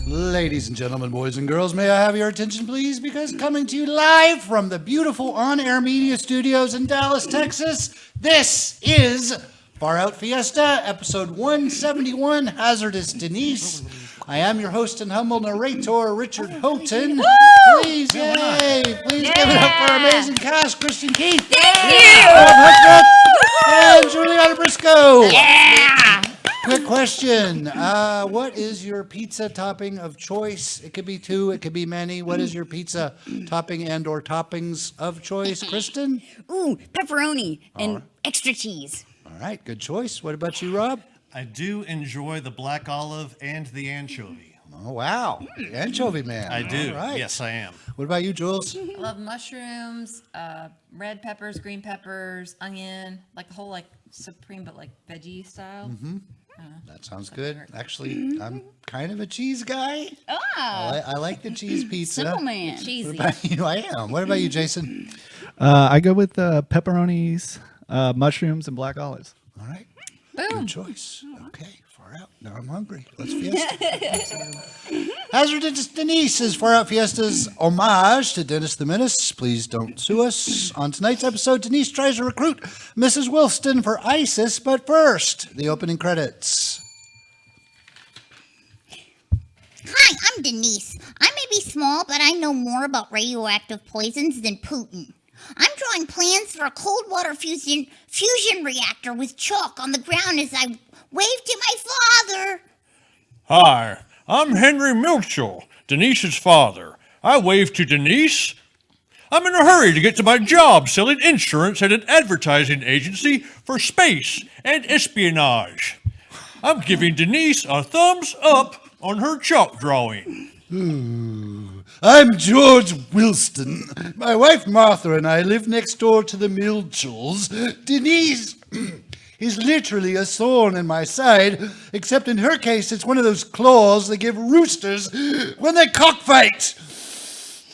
Ladies and gentlemen, boys and girls, may I have your attention, please? Because coming to you live from the beautiful on-air media studios in Dallas, Texas, this is Far Out Fiesta, episode 171, Hazardous Denise. I am your host and humble narrator, Richard Houghton. Please, give it up for our amazing cast, Kristin Keith. Thank you. And JuliAnna Briscoe. Yeah. Quick question. What is your pizza topping of choice? It could be two, it could be many. What is your pizza topping and or toppings of choice, Kristin? Ooh, pepperoni and extra cheese. All right, good choice. What about you, Robb? I do enjoy the black olive and the anchovy. Oh, wow. The anchovy man. I do. All right. Yes, I am. What about you, Jules? I love mushrooms, red peppers, green peppers, onion, like the whole like supreme, but like veggie style. Mm-hmm. That sounds good. Actually, I'm kind of a cheese guy. I like the cheese pizza. Simple man. Cheesy. What about you? I am. What about you, Jason? I go with pepperonis, mushrooms, and black olives. All right. Boom. Good choice. Okay, far out. Now I'm hungry. Let's fiesta. Hazardous Denise is Far Out Fiesta's homage to Dennis the Menace. Please don't sue us. On tonight's episode, Denise tries to recruit Mrs. Wilston for ISIS, but first, the opening credits. Hi, I'm Denise. I may be small, but I know more about radioactive poisons than Putin. I'm drawing plans for a cold water fusion reactor with chalk on the ground as I wave to my father. Hi, I'm Henry Mitchell, Denise's father. I wave to Denise. I'm in a hurry to get to my job selling insurance at an advertising agency for space and espionage. I'm giving Denise a thumbs up on her chalk drawing. I'm George Wilston. My wife Martha and I live next door to the Milchells. Denise is literally a thorn in my side, except in her case it's one of those claws they give roosters when they cockfight.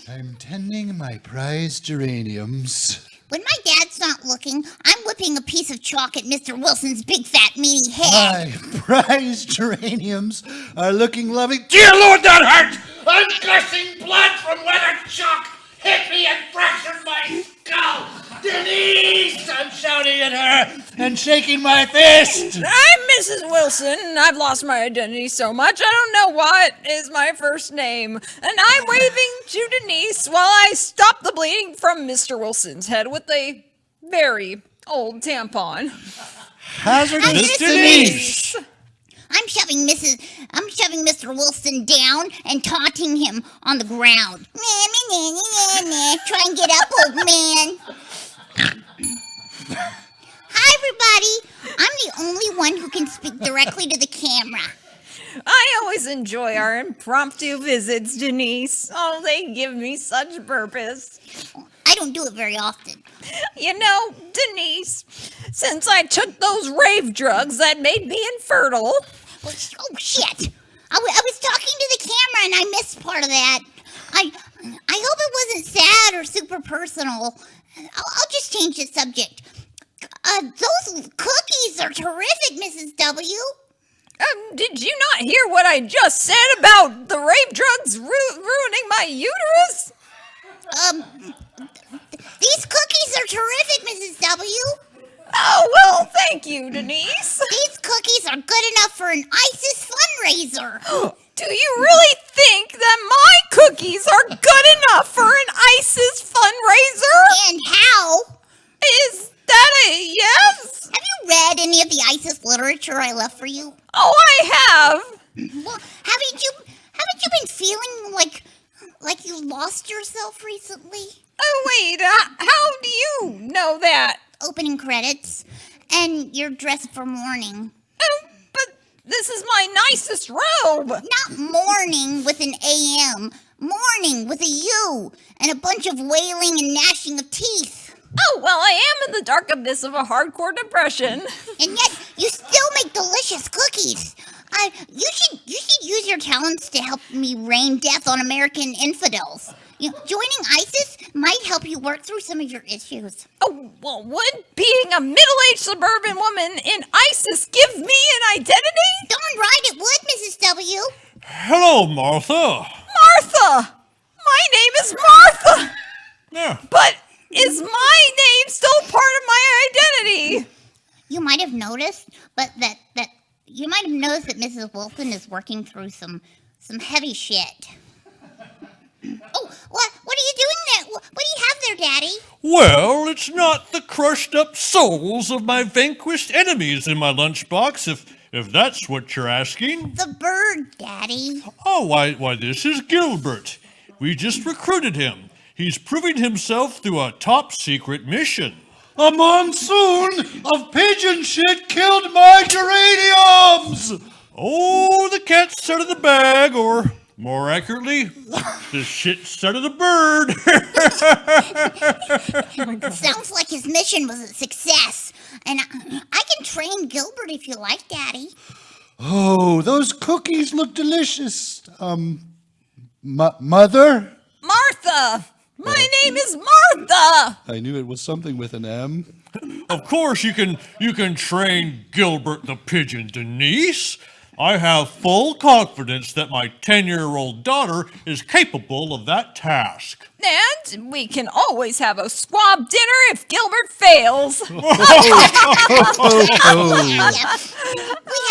I'm tending my prized geraniums. When my dad's not looking, I'm whipping a piece of chalk at Mr. Wilson's big fat meaty head. My prized geraniums are looking lovely. Dear Lord, that hurt! I'm gushing blood from where the chalk hit me and fractured my skull. Denise! I'm shouting at her and shaking my fist. I'm Mrs. Wilson. I've lost my identity so much I don't know what is my first name. And I'm waving to Denise while I stop the bleeding from Mr. Wilson's head with a very old tampon. Hazardous Denise! I'm shoving Mr. Wilson down and taunting him on the ground. Try and get up, old man. Hi, everybody. I'm the only one who can speak directly to the camera. I always enjoy our impromptu visits, Denise. Oh, they give me such purpose. I don't do it very often. You know, Denise, since I took those rave drugs that made me infertile... Oh, shit. I was talking to the camera and I missed part of that. I hope it wasn't sad or super personal. I'll just change the subject. Those cookies are terrific, Mrs. W. Did you not hear what I just said about the rape drugs ruining my uterus? These cookies are terrific, Mrs. W. Oh, well, thank you, Denise. These cookies are good enough for an ISIS fundraiser. Do you really think that my cookies are good enough for an ISIS fundraiser? And how? Is that a yes? Have you read any of the ISIS literature I left for you? Oh, I have. Well, haven't you been feeling like you lost yourself recently? Oh, wait, how do you know that? Opening credits, and you're dressed for mourning. But this is my nicest robe. Not morning with an AM. Morning with a U and a bunch of wailing and gnashing of teeth. Oh, well, I am in the dark abyss of a hardcore depression. And yet, you still make delicious cookies. You should use your talents to help me rain death on American infidels. Joining ISIS might help you work through some of your issues. Oh, well, would being a middle-aged suburban woman in ISIS give me an identity? Darn right it would, Mrs. W. Hello, Martha. Martha! My name is Martha! Yeah. But is my name still part of my identity? You might have noticed, but that Mrs. Wilson is working through some heavy shit. Oh, what are you doing there? What do you have there, Daddy? Well, it's not the crushed up souls of my vanquished enemies in my lunchbox, if that's what you're asking. The bird, Daddy. Oh, why, this is Gilbert. We just recruited him. He's proving himself through a top secret mission. A monsoon of pigeon shit killed my geraniums! Oh, the cat's out of the bag, or more accurately, the shit's out of the bird. Sounds like his mission was a success. And I can train Gilbert if you like, Daddy. Oh, those cookies look delicious. Mother? Martha! My name is Martha! I knew it was something with an M. Of course, you can train Gilbert the pigeon, Denise. I have full confidence that my 10-year-old daughter is capable of that task. And we can always have a squab dinner if Gilbert fails. We have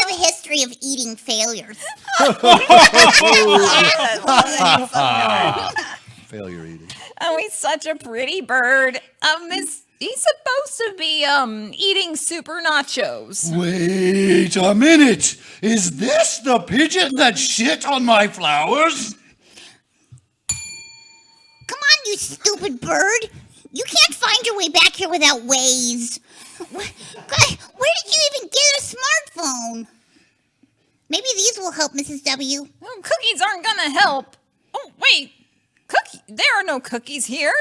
a history of eating failures. Failure eating. Oh, he's such a pretty bird. He's supposed to be, eating super nachos. Wait a minute. Is this the pigeon that shit on my flowers? Come on, you stupid bird. You can't find your way back here without Waze. Where did you even get a smartphone? Maybe these will help, Mrs. W. Oh, cookies aren't gonna help. Oh, wait. There are no cookies here.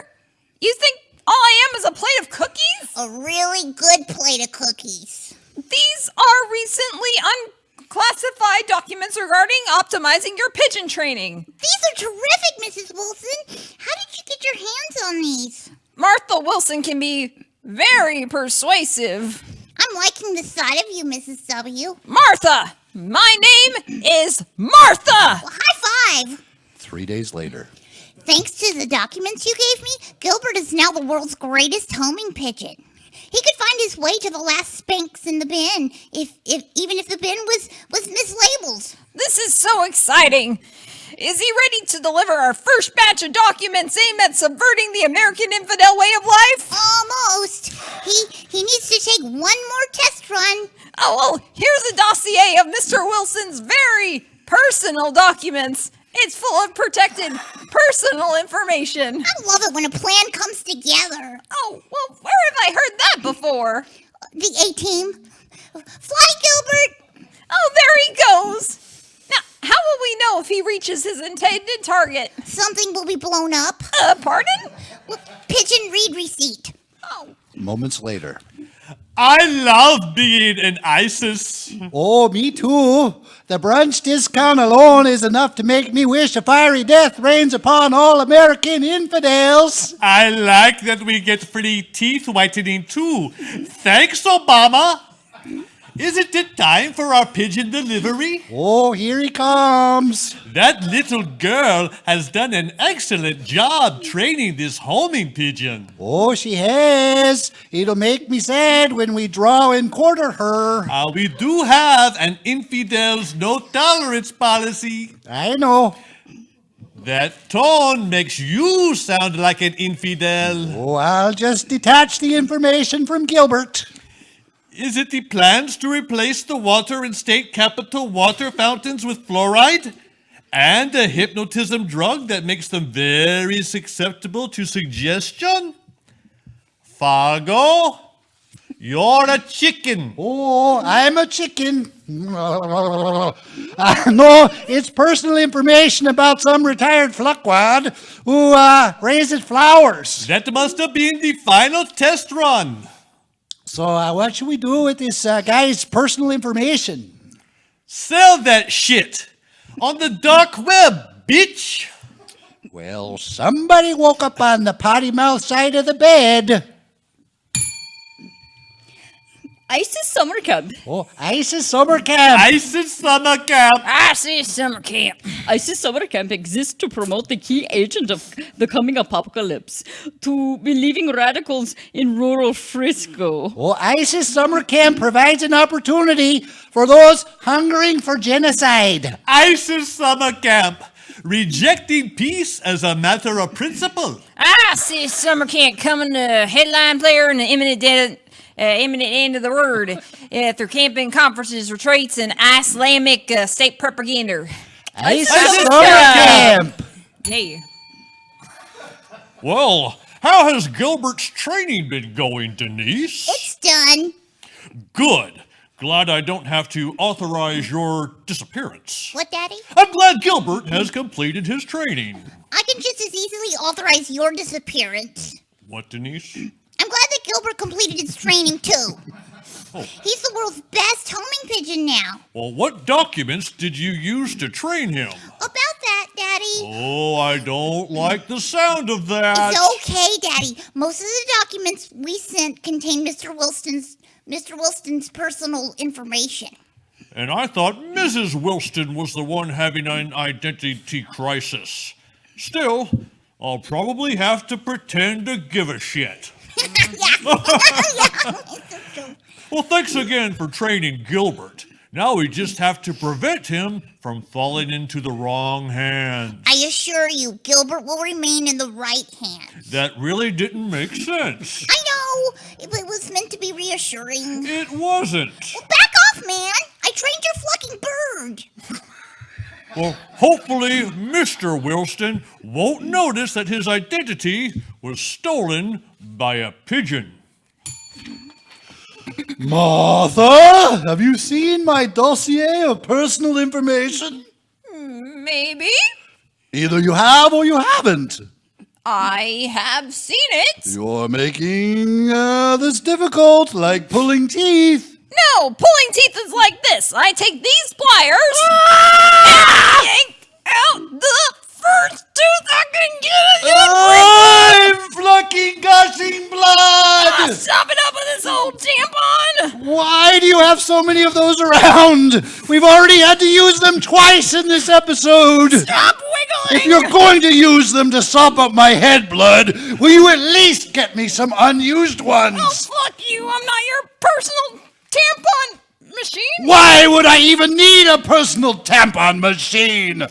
You think all I am is a plate of cookies? A really good plate of cookies. These are recently unclassified documents regarding optimizing your pigeon training. These are terrific, Mrs. Wilson. How did you get your hands on these? Martha Wilson can be very persuasive. I'm liking the sight of you, Mrs. W. Martha! My name is Martha! Well, high five. 3 days later. Thanks to the documents you gave me, Gilbert is now the world's greatest homing pigeon. He could find his way to the last Spanx in the bin, even if the bin was mislabeled. This is so exciting. Is he ready to deliver our first batch of documents aimed at subverting the American infidel way of life? Almost. He needs to take one more test run. Oh, well, here's a dossier of Mr. Wilson's very personal documents. It's full of protected personal information. I love it when a plan comes together. Oh, well, where have I heard that before? The A-team. Fly, Gilbert. Oh, there he goes. Now, how will we know if he reaches his intended target? Something will be blown up. Pardon? Well, pigeon read receipt. Oh, Moments later. I love being in ISIS. Oh, me too. The brunch discount alone is enough to make me wish a fiery death rains upon all American infidels. I like that we get free teeth whitening too. Thanks, Obama. Isn't it time for our pigeon delivery? Oh, here he comes. That little girl has done an excellent job training this homing pigeon. Oh, she has. It'll make me sad when we draw and quarter her. We do have an infidel's no tolerance policy. I know. That tone makes you sound like an infidel. Oh, I'll just detach the information from Gilbert. Is it the plans to replace the water in state capital water fountains with fluoride? And a hypnotism drug that makes them very susceptible to suggestion? Fargo, you're a chicken. Oh, I'm a chicken. No, it's personal information about some retired fuckwad who raises flowers. That must have been the final test run. So what should we do with this guy's personal information? Sell that shit on the dark web, bitch. Well, somebody woke up on the potty mouth side of the bed. ISIS summer camp. Oh, ISIS summer camp. ISIS summer camp. I see summer camp. ISIS summer camp exists to promote the key agent of the coming apocalypse, to believing radicals in rural Frisco. Well, ISIS summer camp provides an opportunity for those hungering for genocide. ISIS summer camp. Rejecting peace as a matter of principle. I see summer camp coming to headline player in the imminent end of the world through camping conferences, retreats, and Islamic state propaganda. ISIS summer camp. Hey. Well, how has Gilbert's training been going, Denise? It's done. Good. Glad I don't have to authorize your disappearance. What, Daddy? I'm glad Gilbert has completed his training. I can just as easily authorize your disappearance. What, Denise? I'm glad that Gilbert completed his training, too. He's the world's best homing pigeon now. Well, what documents did you use to train him? About that, Daddy. Oh, I don't like the sound of that. It's okay, Daddy. Most of the documents we sent contain Mr. Wilston's personal information. And I thought Mrs. Wilston was the one having an identity crisis. Still, I'll probably have to pretend to give a shit. Well, thanks again for training Gilbert. Now we just have to prevent him from falling into the wrong hands. I assure you, Gilbert will remain in the right hands. That really didn't make sense. I know. It was meant to be reassuring. It wasn't. Well, back off, man. I trained your fucking bird. Well, hopefully Mr. Wilston won't notice that his identity was stolen by a pigeon. Martha, have you seen my dossier of personal information? Maybe. Either you have or you haven't. I have seen it. You're making this difficult, like pulling teeth. No, pulling teeth is like this. I take these pliers and yank out the first tooth I can get. I'm fucking gushing blood! Stop it up with this old tampon. Why do you have so many of those around? We've already had to use them twice in this episode. Stop wiggling. If you're going to use them to sop up my head blood, will you at least get me some unused ones? Oh, fuck you. I'm not your personal tampon machine. Why would I even need a personal tampon machine?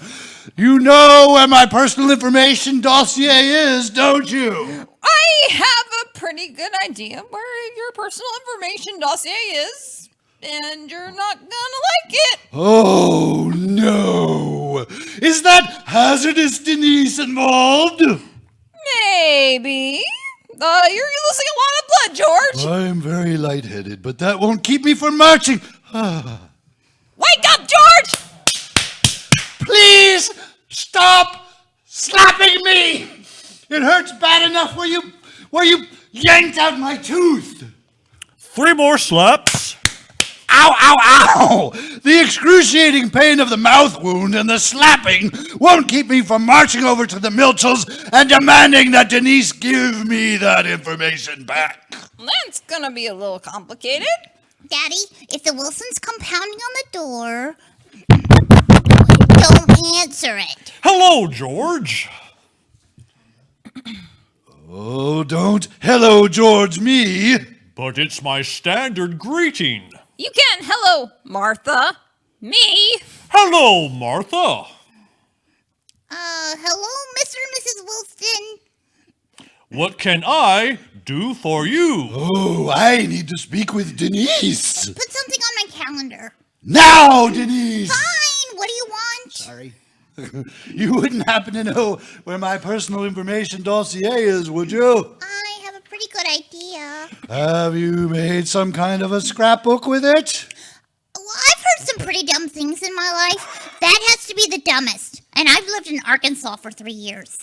You know where my personal information dossier is, don't you? I have a pretty good idea where your personal information dossier is, and you're not gonna like it. Oh, no. Is that Hazardous Denise involved? Maybe. You're losing a lot of blood, George. I'm very lightheaded, but that won't keep me from marching. Wake up, George! Please stop slapping me. It hurts bad enough where you yanked out my tooth. 3 more slaps. Ow, ow, ow! The excruciating pain of the mouth wound and the slapping won't keep me from marching over to the Milchells and demanding that Denise give me that information back. That's gonna be a little complicated. Daddy, if the Wilsons come pounding on the door, don't answer it. Hello, George. Oh, don't hello, George, me. But it's my standard greeting. You can hello, Martha. Me. Hello, Martha. Hello, Mr. and Mrs. Wilston. What can I do for you? Oh, I need to speak with Denise. Put something on my calendar. Now, Denise. Fine, what do you want? Sorry. You wouldn't happen to know where my personal information dossier is, would you? I have a pretty good idea. Have you made some kind of a scrapbook with it? Well, I've heard are some pretty dumb things in my life. That has to be the dumbest. And I've lived in Arkansas for 3 years.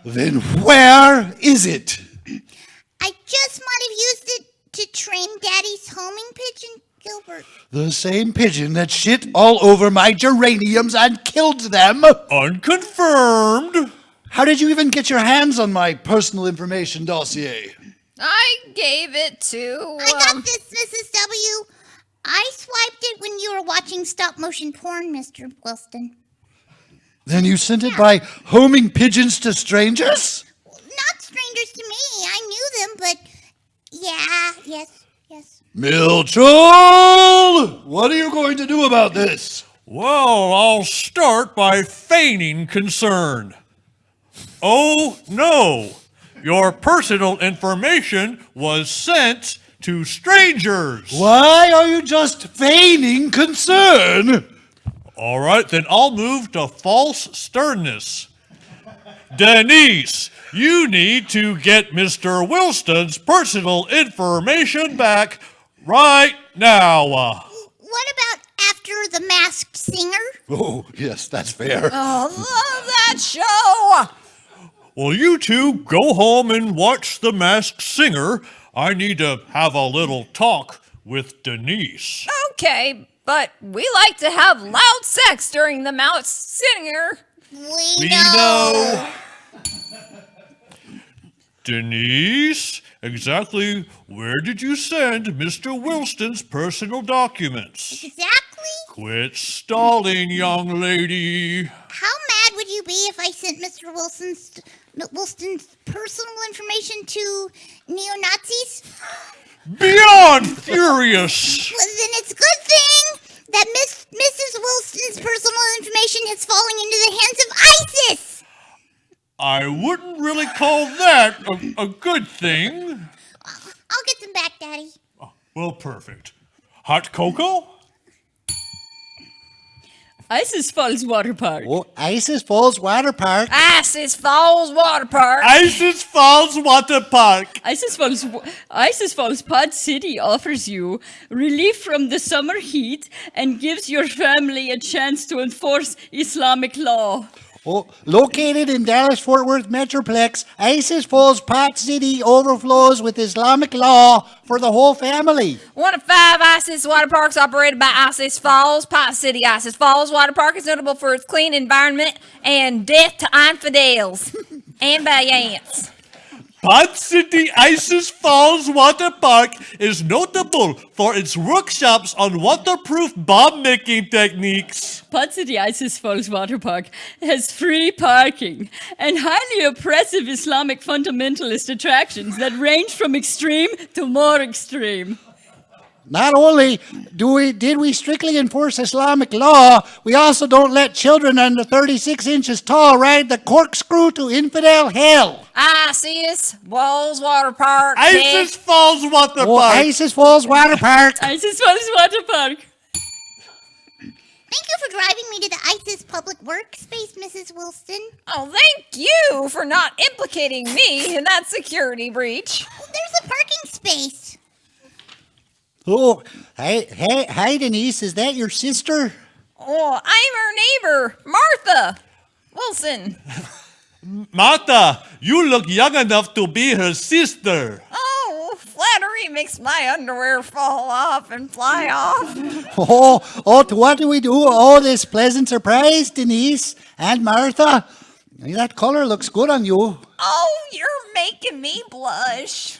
Then where is it? I just might have used it to train Daddy's homing pigeon, Gilbert. The same pigeon that shit all over my geraniums and killed them. Unconfirmed. How did you even get your hands on my personal information dossier? I gave it to. I got this, Mrs. W. I swiped it when you were watching stop-motion porn, Mr. Wilston. Then you sent it by homing pigeons to strangers? Not strangers to me. I knew them, but yeah, yes. Milchel! What are you going to do about this? Well, I'll start by feigning concern. Oh, no. Your personal information was sent to strangers. Why are you just feigning concern? All right, then I'll move to false sternness. Denise, you need to get Mr. Wilston's personal information back right now. What about after the Masked Singer? Oh, yes, that's fair. Oh, love that show. Well, you two go home and watch The Masked Singer. I need to have a little talk with Denise. Okay, but we like to have loud sex during the Mouse Singer. We know. Denise, exactly where did you send Mr. Wilston's personal documents? Exactly. Quit stalling, young lady. How mad would you be if I sent Mr. Wilson's personal information to neo-Nazis? Beyond furious. Well, then it's a good thing that Mrs. Wilson's personal information has fallen into the hands of ISIS. I wouldn't really call that a good thing. I'll get them back, Daddy. Well, perfect. Hot cocoa? Isis Falls Waterpark. Oh, Isis Falls Waterpark. Isis Falls Waterpark. Isis Falls Waterpark. Isis Falls Pod City offers you relief from the summer heat and gives your family a chance to enforce Islamic law. Oh, located in Dallas-Fort Worth Metroplex, Isis Falls Pot City overflows with Islamic law for the whole family. One of 5 Isis water parks operated by Isis Falls, Pot City. Isis Falls Water Park is notable for its clean environment and death to infidels and by ants. Pod City Isis Falls Water Park is notable for its workshops on waterproof bomb-making techniques. Pod City Isis Falls Waterpark has free parking and highly oppressive Islamic fundamentalist attractions that range from extreme to more extreme. Not only did we strictly enforce Islamic law, we also don't let children under 36 inches tall ride the corkscrew to infidel hell. Isis Falls Water Park. Isis Falls Water Oh, Park. Isis Falls Waterpark. Isis Falls Waterpark. Thank you for driving me to the ISIS public workspace, Mrs. Wilston. Oh, thank you for not implicating me in that security breach. Oh, there's a parking space. Oh, hi, Denise. Is that your sister? Oh, I'm her neighbor, Martha Wilson. Martha, you look young enough to be her sister. Oh, flattery makes my underwear fall off and fly off. What do we do? Oh, this pleasant surprise, Denise and Martha. That color looks good on you. Oh, you're making me blush.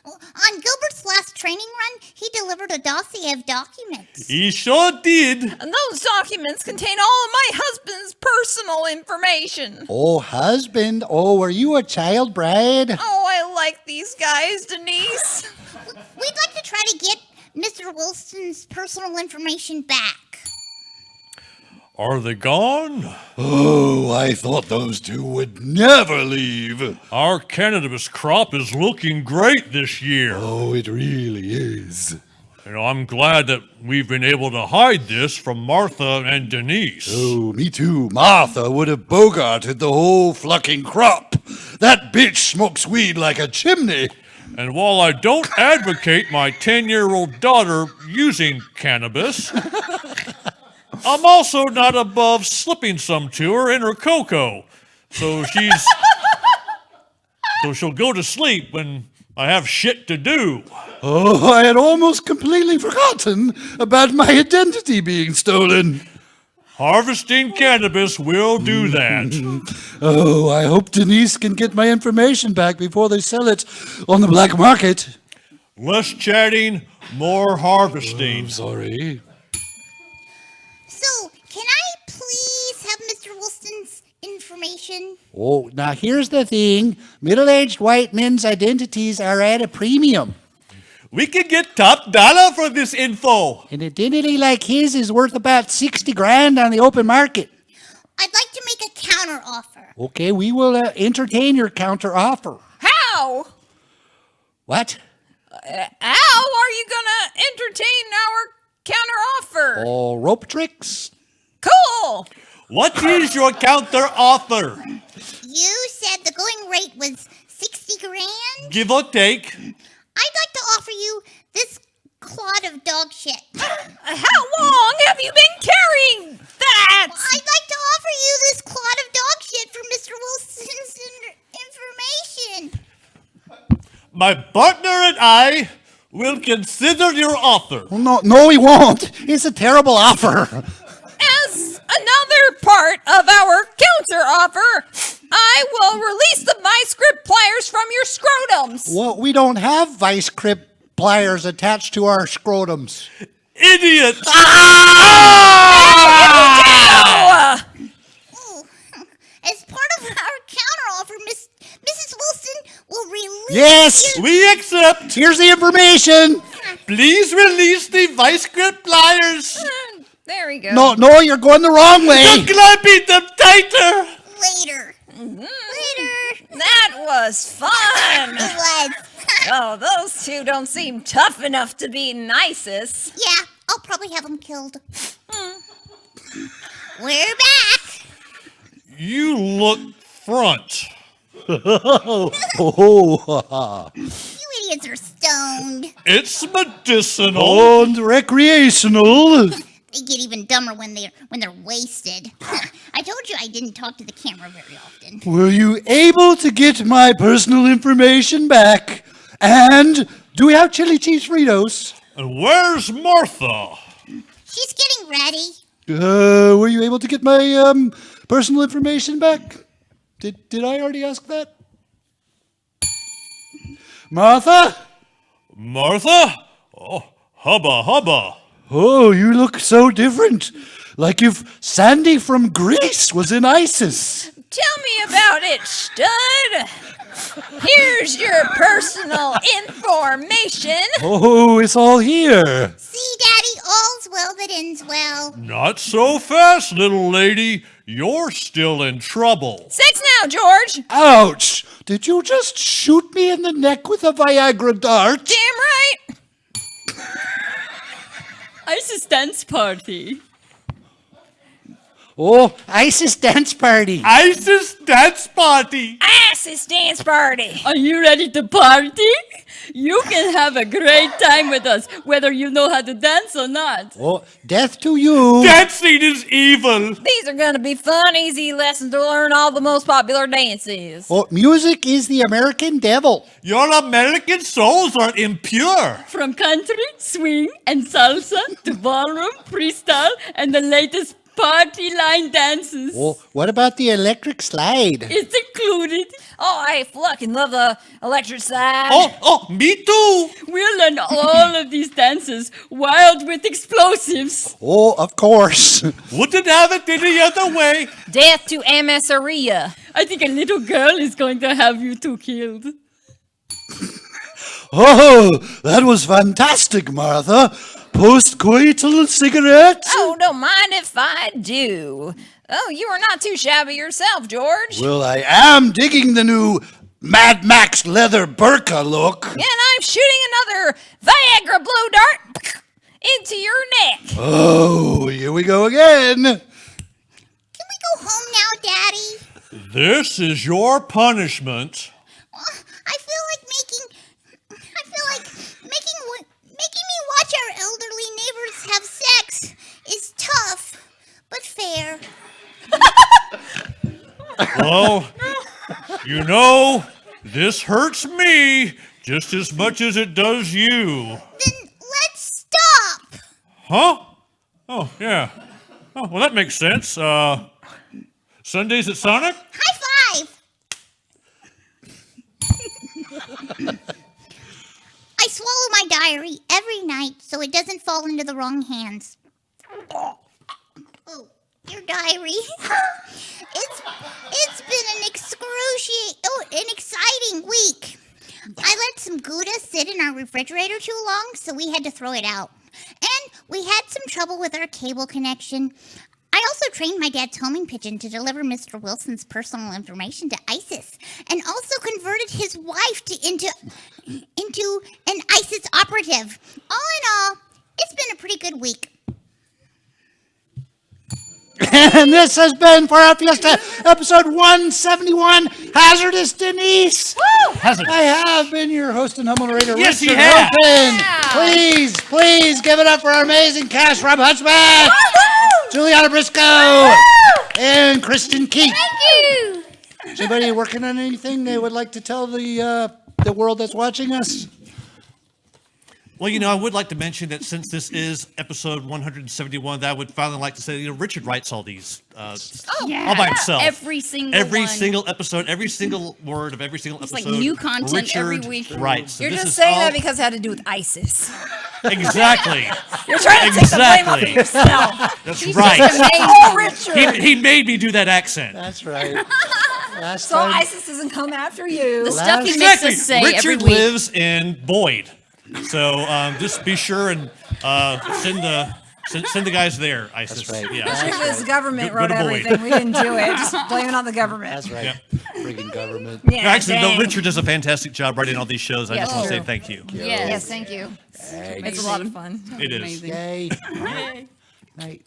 On Gilbert's last training run, he delivered a dossier of documents. He sure did. And those documents contain all of my husband's personal information. Oh, husband. Oh, were you a child bride? Oh, I like these guys, Denise. We'd like to try to get Mr. Wilson's personal information back. Are they gone? Oh, I thought those two would never leave. Our cannabis crop is looking great this year. Oh, it really is. You know, I'm glad that we've been able to hide this from Martha and Denise. Oh, me too. Martha would have bogarted the whole flucking crop. That bitch smokes weed like a chimney. And while I don't advocate my 10-year-old daughter using cannabis, I'm also not above slipping some to her in her cocoa. So she'll go to sleep when I have shit to do. Oh, I had almost completely forgotten about my identity being stolen. Harvesting cannabis will do that. Oh, I hope Denise can get my information back before they sell it on the black market. Less chatting, more harvesting. Sorry. So, can I please have Mr. Wilston's information? Oh, now here's the thing. Middle-aged white men's identities are at a premium. We can get top dollar for this info. An identity like his is worth about 60 grand on the open market. I'd like to make a counter offer. Okay, we will entertain your counter offer. How? What? How are you gonna entertain our counter offer? Oh, rope tricks? Cool. What is your counter offer? You said the going rate was 60 grand? Give or take. I'd like to offer you this clod of dog shit. How long have you been carrying that? I'd like to offer you this clod of dog shit for Mr. Wilson's information. My partner and I will consider your offer. Well, no, he won't. It's a terrible offer. As another part of our counter offer, I will release the vice grip pliers from your scrotums. Well, we don't have vice grip pliers attached to our scrotums. Idiot! Oh! Oh, as part of our counter offer, Mrs. Wilson will release Yes! you. We accept. Here's the information. Please release the vice grip pliers. There we go. No, you're going the wrong way. You're clamping them tighter. Later. Later. That was fun. It was. Oh, those two don't seem tough enough to be nicest. Yeah, I'll probably have them killed. We're back. You look front. Oh, You idiots are stoned. It's medicinal. and recreational. They get even dumber when they're wasted. I told you I didn't talk to the camera very often. Were you able to get my personal information back? And do we have chili cheese Fritos? And where's Martha? She's getting ready. Were you able to get my personal information back? Did I already ask that? Martha? Martha? Oh, hubba. Oh, you look so different. Like if Sandy from Greece was in ISIS. Tell me about it, stud. Here's your personal information. Oh, it's all here. See, Daddy, all's well that ends well. Not so fast, little lady. You're still in trouble. 6 now, George. Ouch! Did you just shoot me in the neck with a Viagra dart? Damn right. ISIS dance party. Oh, ISIS dance party. ISIS dance party. ISIS dance party. Are you ready to party? You can have a great time with us, whether you know how to dance or not. Oh, death to you. Dancing is evil. These are gonna be fun, easy lessons to learn all the most popular dances. Oh, music is the American devil. Your American souls are impure. From country, swing, and salsa to ballroom, freestyle, and the latest party line dances. Oh, what about the electric slide? It's included. Oh, I fucking love the electric slide. Oh, me too. We'll learn all of these dances, wild with explosives. Oh, of course. Wouldn't have it any other way. Death to Amasseria. I think a little girl is going to have you two killed. Oh, that was fantastic, Martha. Post-coital cigarette? Oh, don't mind if I do. Oh, you are not too shabby yourself, George. Well, I am digging the new Mad Max leather burqa look. And I'm shooting another Viagra blow dart into your neck. Oh, here we go again. Can we go home now, Daddy? This is your punishment. I feel like making me watch our elderly neighbors have sex is tough. Well, you know, this hurts me just as much as it does you. Then let's stop. Huh? Oh, yeah. Oh, well, that makes sense. Sundays at Sonic? High five. I swallow my diary every night so it doesn't fall into the wrong hands. Oh, your diary. It's been an exciting week. I let some Gouda sit in our refrigerator too long, so we had to throw it out. And we had some trouble with our cable connection. I also trained my dad's homing pigeon to deliver Mr. Wilson's personal information to ISIS, and also converted his wife into an ISIS operative. All in all, it's been a pretty good week. And this has been for our Fiesta episode 171, Hazardous Denise. Woo! Hazardous. I have been your host and humble narrator, Yes, he Richard has. Houghton. Please give it up for our amazing cast, Robb Hudspeth, JuliAnna Briscoe, and Kristin Keith. Thank you. Is anybody working on anything they would like to tell the world that's watching us? Well, you know, I would like to mention that since this is episode 171, that I would finally like to say, you know, Richard writes all these all by himself. Every single one. single episode, every single word of every single It's like episode. new content every Richard week. writes. So You're this just is saying all- that because it had to do with ISIS. Exactly. You're trying to take the blame off of Exactly. yourself. That's right. Oh, Richard. He made me do that accent. That's right. Last So time, ISIS doesn't come after you. The stuff he makes Exactly. us say every Richard week. lives in Boyd, so just be sure and send the guys there. ISIS. That's right. Yeah. That's Because the government Go wrote to Boyd. everything. We didn't do it. Just blame it on the government. that's right. Yeah. Friggin' government. Yeah, Actually, no, dang. Richard does a fantastic job writing all these shows. I Yes, just want to say true. thank you. Yes. Yes, thank you. Thanks. It's a lot of fun. It is. Amazing. Yay. Yay. Night.